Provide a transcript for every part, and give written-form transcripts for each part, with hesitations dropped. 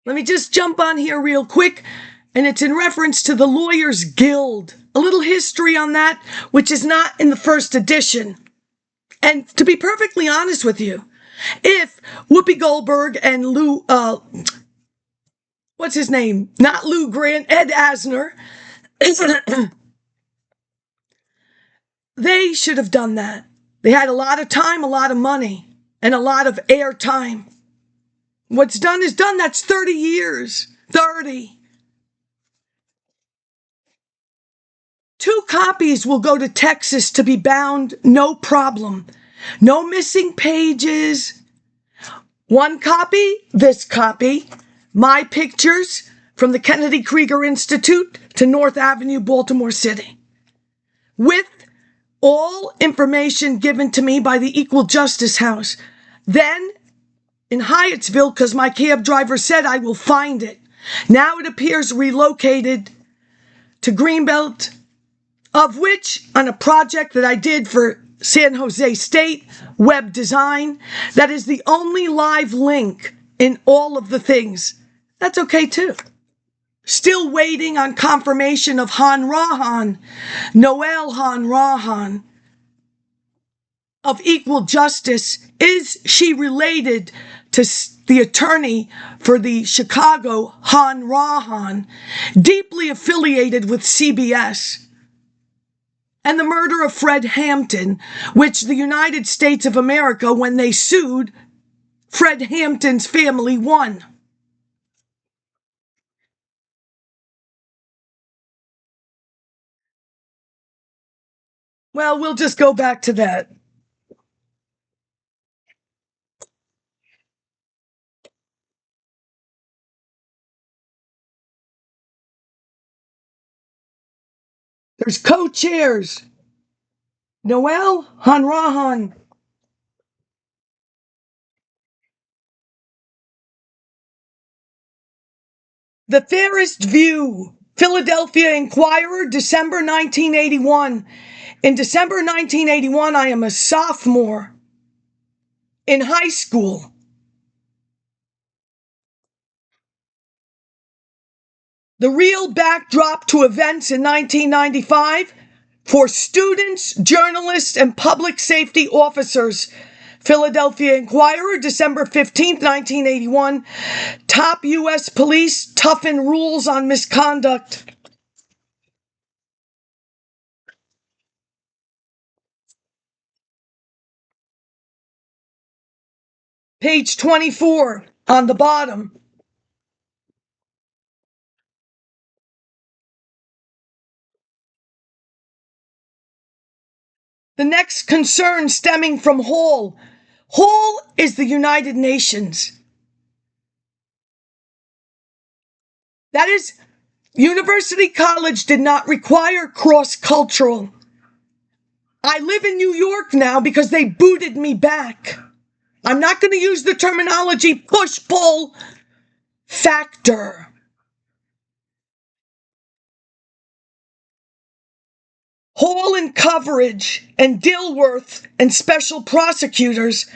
Let me just jump on here real quick, and it's in reference to the Lawyers Guild. A little history on that, which is not in the first edition. And to be perfectly honest with you, if Whoopi Goldberg and Lou, what's his name? Not Lou Grant, Ed Asner, they should have done that. They had a lot of time, a lot of money, and a lot of air time. What's done is done. That's 30 years. 30. 2 copies will go to Texas to be bound, no problem. No missing pages. 1 copy, this copy, my pictures from the Kennedy Krieger Institute to North Avenue, Baltimore City. With all information given to me by the Equal Justice House. Then, in Hyattsville, because my cab driver said I will find it. Now it appears relocated to Greenbelt, of which, on a project that I did for San Jose State, web design, that is the only live link in all of the things. That's okay too. Still waiting on confirmation of Han Rahan, Noel Han Rahan, of Equal Justice. Is she related to the attorney for the Chicago, Han Rahan, deeply affiliated with CBS? And the murder of Fred Hampton, which the United States of America, when they sued, Fred Hampton's family won. Well, we'll just go back to that. There's co-chairs. Noel Hanrahan. The Fairest View, Philadelphia Inquirer, December 1981. In December 1981, I am a sophomore in high school. The real backdrop to events in 1995 for students, journalists, and public safety officers. Philadelphia Inquirer, December 15th, 1981. Top U.S. police toughen rules on misconduct. Page 24 on the bottom. The next concern stemming from Hall. Hall is the United Nations. That is, University College did not require cross-cultural. I live in New York now because they booted me back. I'm not going to use the terminology push-pull factor. Hall and Coverage and Dilworth and special prosecutors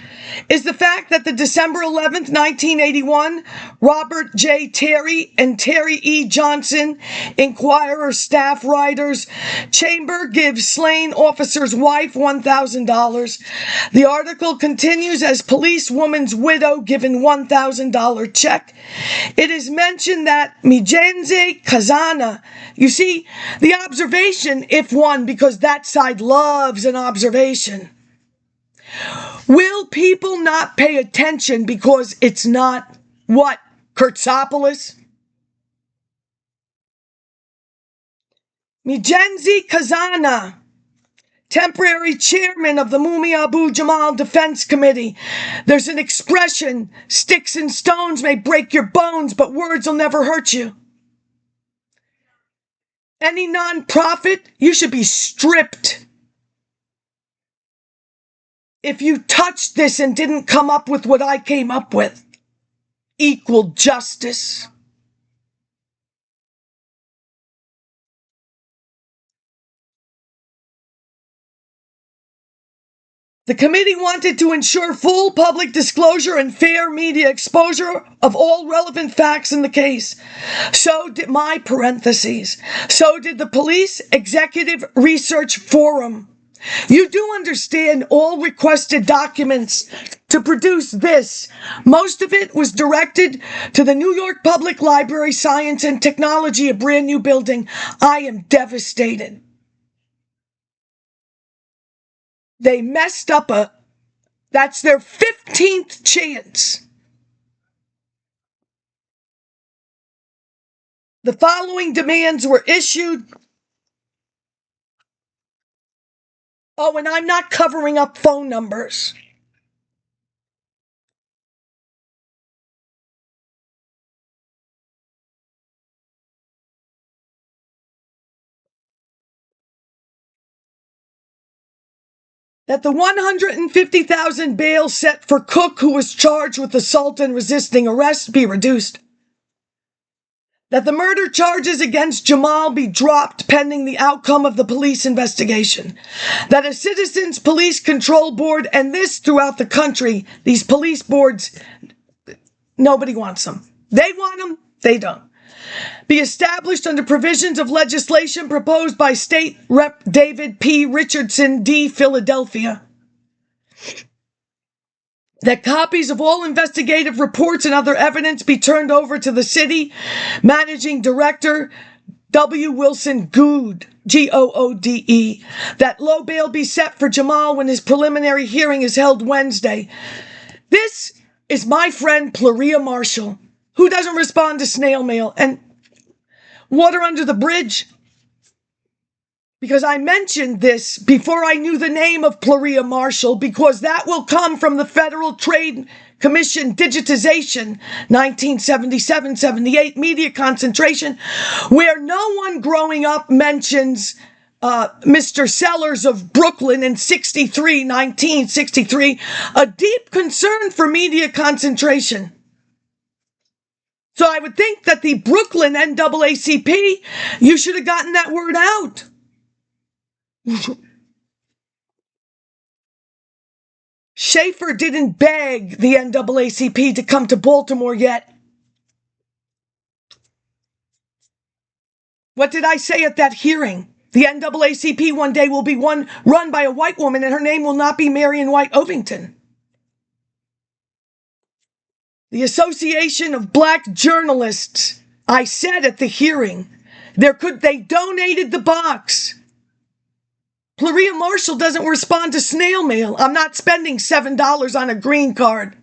is the fact that the December 11th, 1981, Robert J. Terry and Terry E. Johnson, Inquirer staff writers, Chamber gives slain officer's wife $1,000. The article continues as police woman's widow given $1,000 check. It is mentioned that Mijenze Kazana, you see, the observation, if one, because that side loves an observation. Will people not pay attention because it's not what? Kurtzopoulos? Mijenze Kazana, temporary chairman of the Mumia Abu Jamal Defense Committee. There's an expression, sticks and stones may break your bones, but words will never hurt you. Any nonprofit, you should be stripped. If you touched this and didn't come up with what I came up with, equal justice. The committee wanted to ensure full public disclosure and fair media exposure of all relevant facts in the case. So did my parentheses. So did the Police Executive Research Forum. You do understand all requested documents to produce this. Most of it was directed to the New York Public Library Science and Technology, a brand new building. I am devastated. They messed up that's their 15th chance. The following demands were issued. Oh, and I'm not covering up phone numbers. That the $150,000 bail set for Cook, who was charged with assault and resisting arrest, be reduced. That the murder charges against Jamal be dropped pending the outcome of the police investigation. That a Citizens Police Control Board, and this throughout the country, these police boards, nobody wants them. They want them, they don't. Be established under provisions of legislation proposed by State Rep. David P. Richardson, D. Philadelphia. That copies of all investigative reports and other evidence be turned over to the city managing director W. Wilson Goode, Goode. That low bail be set for Jamal when his preliminary hearing is held Wednesday. This is my friend Pleria Marshall, who doesn't respond to snail mail, and water under the bridge. Because I mentioned this before I knew the name of Pleria Marshall, because that will come from the Federal Trade Commission digitization, 1977-78 media concentration, where no one growing up mentions Mr. Sellers of Brooklyn in 1963, a deep concern for media concentration. So I would think that the Brooklyn NAACP, you should have gotten that word out. Schaefer didn't beg the NAACP to come to Baltimore yet. What did I say at that hearing? The NAACP one day will be run by a white woman, and her name will not be Marion White Ovington. The Association of Black Journalists, I said at the hearing, they donated the box. Pleria Marshall doesn't respond to snail mail. I'm not spending $7 on a green card.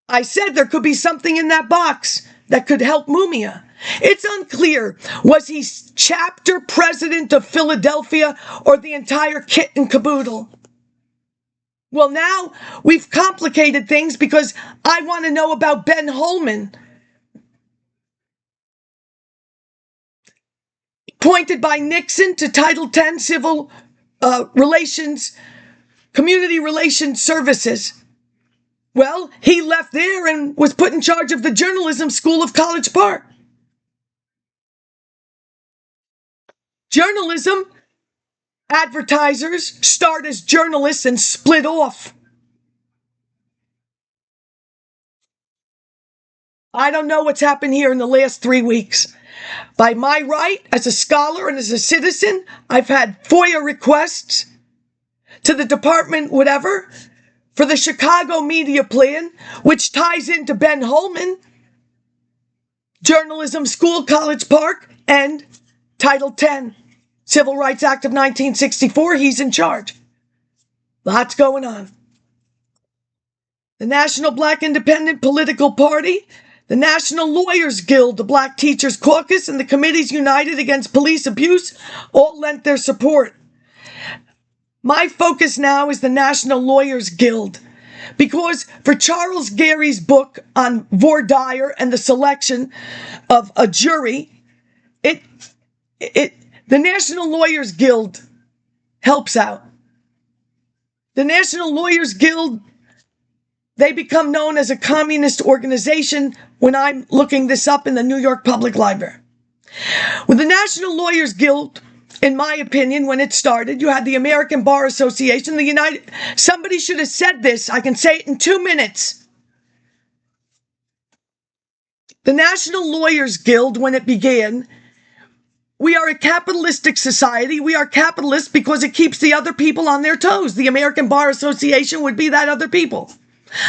I said there could be something in that box that could help Mumia. It's unclear. Was he chapter president of Philadelphia or the entire kit and caboodle? Well, now we've complicated things because I want to know about Ben Holman, appointed by Nixon to Title X Civil Relations, Community Relations Services. Well, he left there and was put in charge of the journalism school of College Park. Journalism, advertisers start as journalists and split off. I don't know what's happened here in the last 3 weeks. By my right, as a scholar and as a citizen, I've had FOIA requests to the department, whatever, for the Chicago media plan, which ties into Ben Holman, Journalism School, College Park, and Title X, Civil Rights Act of 1964. He's in charge. Lots going on. The National Black Independent Political Party, the National Lawyers Guild, the Black Teachers Caucus, and the Committees United Against Police Abuse all lent their support. My focus now is the National Lawyers Guild, because for Charles Gary's book on voir dire and the selection of a jury, the National Lawyers Guild helps out. The National Lawyers Guild, they become known as a communist organization when I'm looking this up in the New York Public Library. With the National Lawyers Guild, in my opinion, when it started. You had the American Bar Association, somebody should have said this. I can say it in 2 minutes. The National Lawyers Guild, when it began, we are a capitalistic society. We are capitalist because it keeps the other people on their toes. The American Bar Association would be that other people.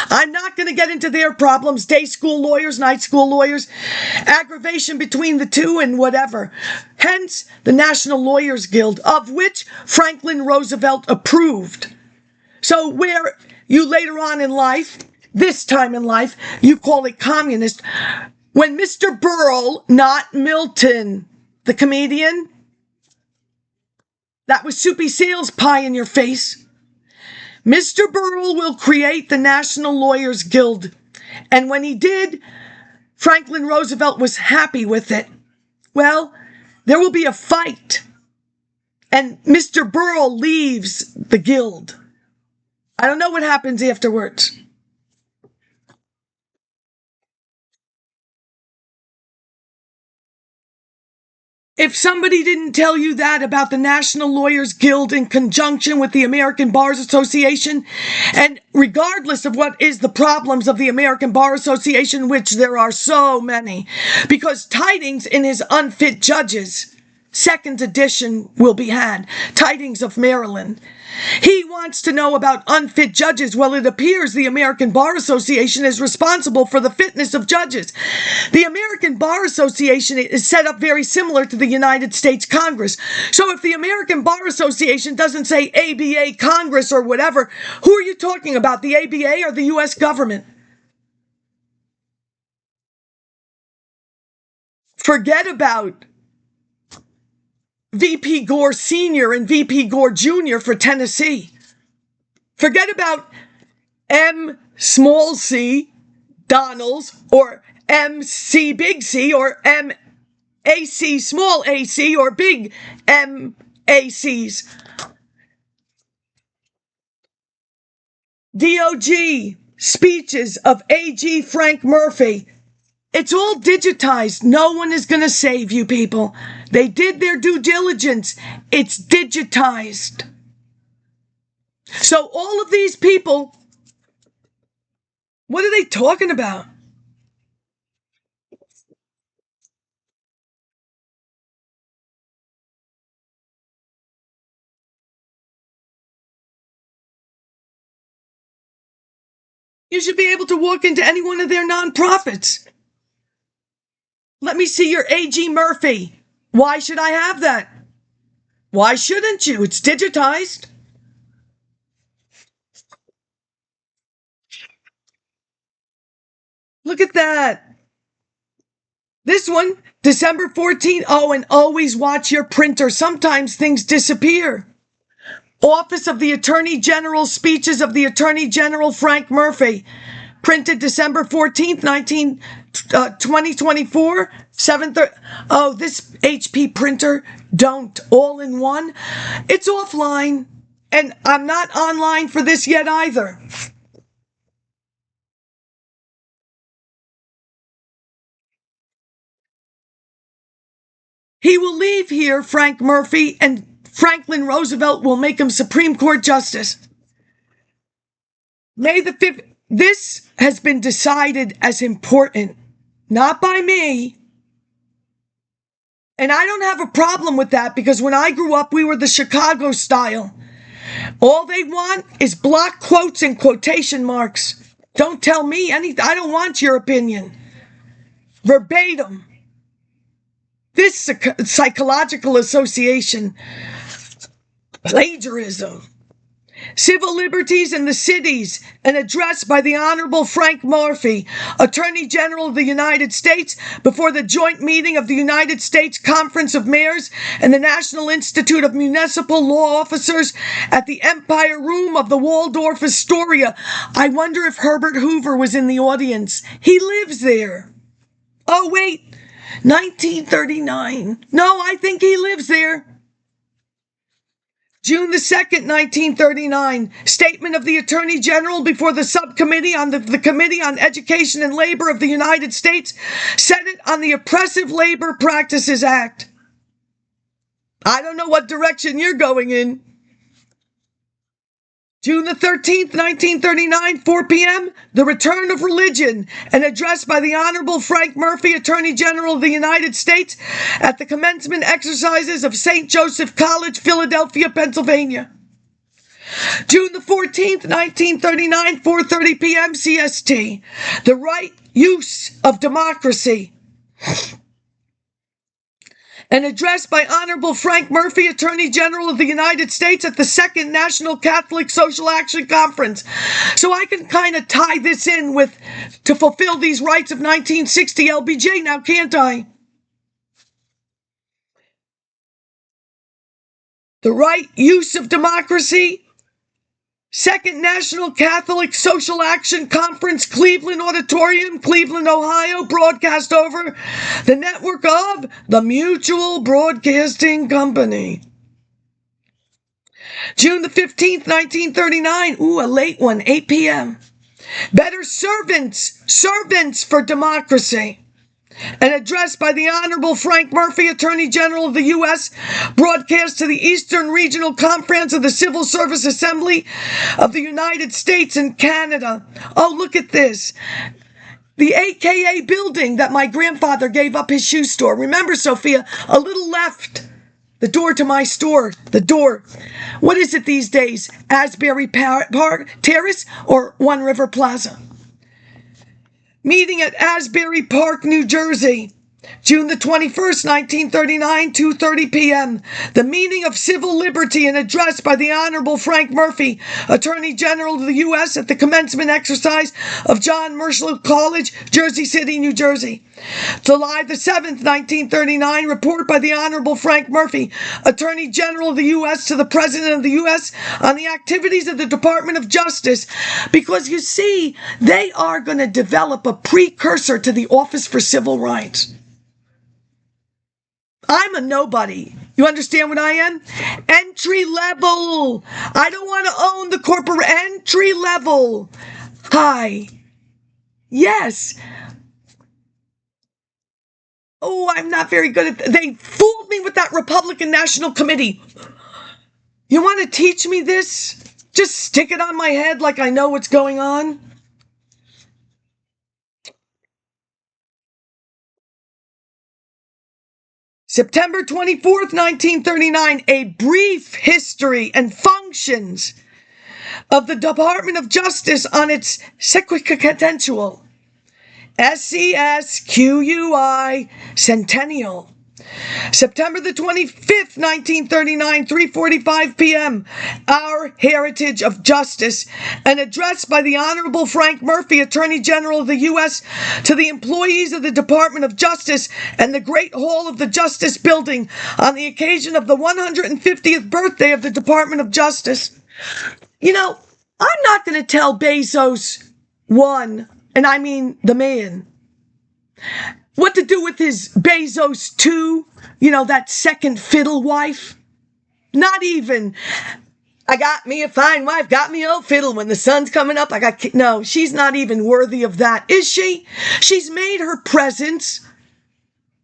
I'm not going to get into their problems, day school lawyers, night school lawyers, aggravation between the two and whatever. Hence, the National Lawyers Guild, of which Franklin Roosevelt approved. So where you later on in life, this time in life, you call it communist, when Mr. BERLE, not Milton, the comedian, that was Soupy Sales pie in your face, Mr. BERLE will create the National Lawyers Guild. And when he did, Franklin Roosevelt was happy with it. Well, there will be a fight. And Mr. BERLE leaves the guild. I don't know what happens afterwards. If somebody didn't tell you that about the National Lawyers Guild in conjunction with the American Bars Association, and regardless of what is the problems of the American Bar Association, which there are so many, because Tidings in his Unfit Judges, second edition will be had, Tidings of Maryland. He wants to know about unfit judges. Well, it appears the American Bar Association is responsible for the fitness of judges. The American Bar Association is set up very similar to the United States Congress. So if the American Bar Association doesn't say ABA Congress or whatever, who are you talking about, the ABA or the U.S. government? Forget about VP Gore Sr. and VP Gore Jr. for Tennessee. Forget about M small c Donalds or MC big C or MAC small ac or big MACs. DOG speeches of AG Frank Murphy. It's all digitized. No one is going to save you people. They did their due diligence. It's digitized. So all of these people, what are they talking about? You should be able to walk into any one of their nonprofits. Let me see your AG Murphy. Why should I have that? Why shouldn't you? It's digitized. Look at that. This one, December 14th. Oh, and always watch your printer. Sometimes things disappear. Office of the Attorney General, speeches of the Attorney General Frank Murphy. Printed December 14th, 2024, 7:30. Oh, this HP printer, don't, all in one. It's offline, and I'm not online for this yet either. He will leave here, Frank Murphy, and Franklin Roosevelt will make him Supreme Court Justice. May the 5th. This has been decided as important, not by me. And I don't have a problem with that because when I grew up, we were the Chicago style. All they want is block quotes and quotation marks. Don't tell me anything. I don't want your opinion. Verbatim. This psychological association, plagiarism. Civil liberties in the cities, an address by the Honorable Frank Murphy, Attorney General of the United States, before the joint meeting of the United States Conference of Mayors and the National Institute of Municipal Law Officers at the Empire Room of the Waldorf Astoria. I wonder if Herbert Hoover was in the audience. He lives there. Oh, wait, 1939. No, I think he lives there. June the 2nd, 1939, statement of the Attorney General before the subcommittee on the Committee on Education and Labor of the United States, Senate on the Oppressive Labor Practices Act. I don't know what direction you're going in. June the 13th, 1939, 4 p.m., The Return of Religion, an address by the Honorable Frank Murphy, Attorney General of the United States, at the commencement exercises of St. Joseph College, Philadelphia, Pennsylvania. June the 14th, 1939, 4:30 p.m. CST, The Right Use of Democracy, an address by Honorable Frank Murphy, Attorney General of the United States, at the Second National Catholic Social Action Conference. So I can kind of tie this in with, to fulfill these rights of 1960 LBJ now, can't I? The Right Use of Democracy, Second National Catholic Social Action Conference, Cleveland Auditorium, Cleveland, Ohio, broadcast over the network of the Mutual Broadcasting Company. June the 15th, 1939, a late one, 8 p.m. Better Servants for Democracy, an address by the Honorable Frank Murphy, Attorney General of the U.S., broadcast to the Eastern Regional Conference of the Civil Service Assembly of the United States and Canada. Oh, look at this. The AKA building that my grandfather gave up his shoe store. Remember, Sophia, a little left. The door to my store. The door. What is it these days? Asbury Park Terrace or One River Plaza? Meeting at Asbury Park, New Jersey, June the 21st, 1939, 2:30 p.m. The meaning of civil liberty, an address by the Honorable Frank Murphy, Attorney General of the U.S. at the commencement exercise of John Marshall College, Jersey City, New Jersey. July the 7th, 1939, report by the Honorable Frank Murphy, Attorney General of the U.S. to the President of the U.S. on the activities of the Department of Justice. Because you see, they are going to develop a precursor to the Office for Civil Rights. I'm a nobody. You understand what I am? Entry level. I don't want to own the corporate. Entry level. Hi. Yes. Oh, I'm not very good at they fooled me with that Republican National Committee. You want to teach me this? Just stick it on my head like I know what's going on? September 24th, 1939, a brief history and functions of the Department of Justice on its sesquicentennial, SESQUI centennial. September the 25th, 1939, 3:45 p.m., Our Heritage of Justice, an address by the Honorable Frank Murphy, Attorney General of the U.S., to the employees of the Department of Justice and the Great Hall of the Justice Building on the occasion of the 150th birthday of the Department of Justice. You know, I'm not going to tell Bezos one, and I mean the man, what to do with his Bezos 2, that second fiddle wife. Not even, I got me a fine wife, got me old fiddle, when the sun's coming up, no, she's not even worthy of that, is she? She's made her presence.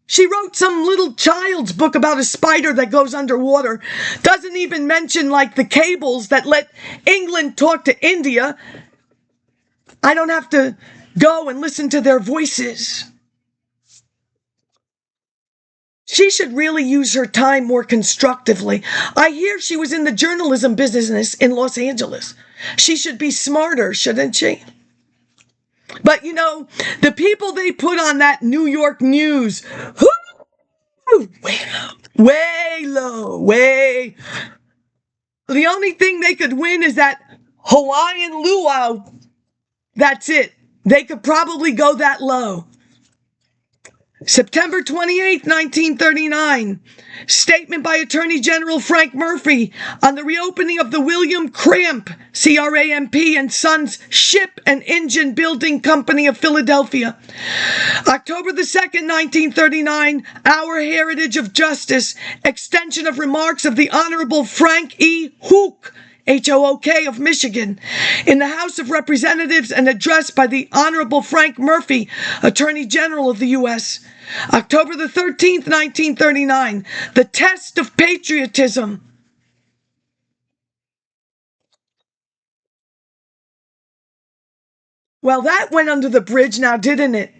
She wrote some little child's book about a spider that goes underwater. Doesn't even mention, the cables that let England talk to India. I don't have to go and listen to their voices. She should really use her time more constructively. I hear she was in the journalism business in Los Angeles. She should be smarter, shouldn't she? But, the people they put on that New York news, way low, way. The only thing they could win is that Hawaiian luau. That's it. They could probably go that low. September 28th, 1939, statement by Attorney General Frank Murphy on the reopening of the William Cramp, C-R-A-M-P, and Sons Ship and Engine Building Company of Philadelphia. October the 2nd, 1939, Our Heritage of Justice, extension of remarks of the Honorable Frank E. Hook, HOOK of Michigan. In the House of Representatives, an address by the Honorable Frank Murphy, Attorney General of the U.S. October the 13th, 1939. The test of patriotism. Well, that went under the bridge now, didn't it?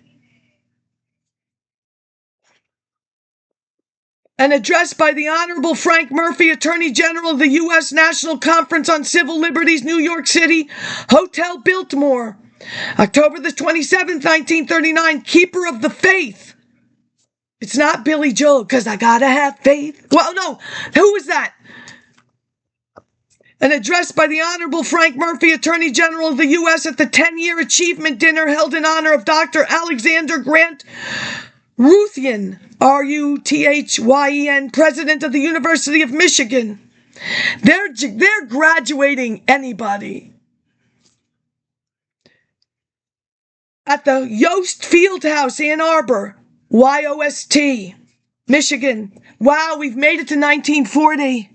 An address by the Honorable Frank Murphy, Attorney General of the U.S. National Conference on Civil Liberties, New York City, Hotel Biltmore. October the 27th, 1939, Keeper of the Faith. It's not Billy Joel, because I gotta have faith. Well, no, who was that? An address by the Honorable Frank Murphy, Attorney General of the U.S. at the 10-year achievement dinner held in honor of Dr. Alexander Grant Ruthyen, Ruthyen, President of the University of Michigan. They're graduating anybody. At the Yost Fieldhouse, Ann Arbor, YOST, Michigan. Wow, we've made it to 1940.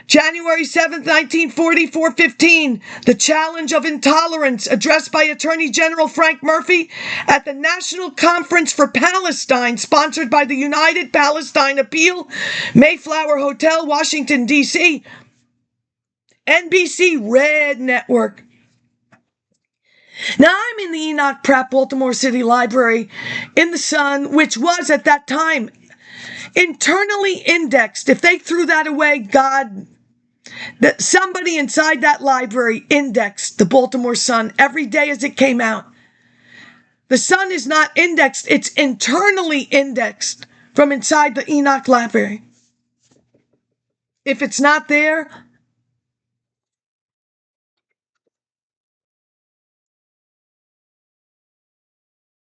January 7th, 1940, 4:15, The Challenge of Intolerance, addressed by Attorney General Frank Murphy at the National Conference for Palestine, sponsored by the United Palestine Appeal, Mayflower Hotel, Washington, D.C., NBC Red Network. Now, I'm in the Enoch Pratt Baltimore City Library in the Sun, which was at that time internally indexed. If they threw that away, God, that somebody inside that library indexed the Baltimore Sun every day as it came out. The Sun is not indexed, it's internally indexed from inside the Enoch Library. If it's not there,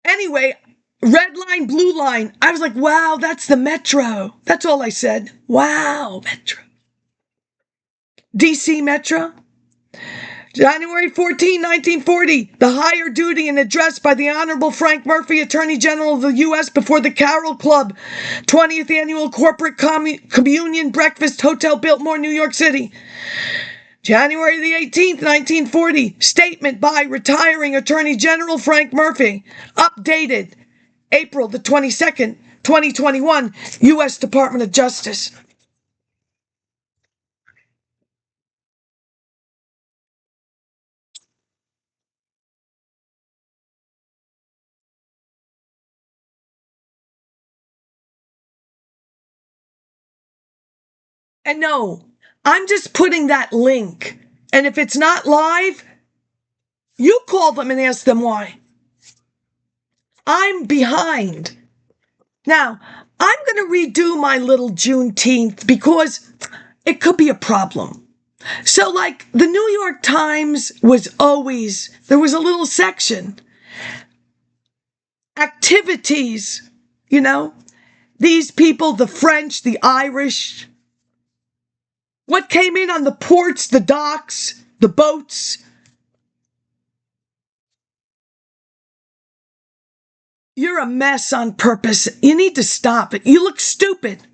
anyway, red line, blue line. I was like, wow, that's the Metro. That's all I said. Wow, Metro. DC Metro. January 14, 1940, the higher duty and address by the Honorable Frank Murphy, Attorney General of the U.S. before the Carroll Club, 20th Annual Corporate Communion Breakfast, Hotel Biltmore, New York City. January the 18th, 1940, statement by retiring Attorney General Frank Murphy, updated April the 22nd, 2021, U.S. Department of Justice. And no, I'm just putting that link. And if it's not live, you call them and ask them why. I'm behind. Now, I'm going to redo my little Juneteenth because it could be a problem. So, like, the New York Times was always, there was a little section. Activities, you know, these people, the French, the Irish, what came in on the ports, the docks, the boats. You're a mess on purpose. You need to stop it. You look stupid.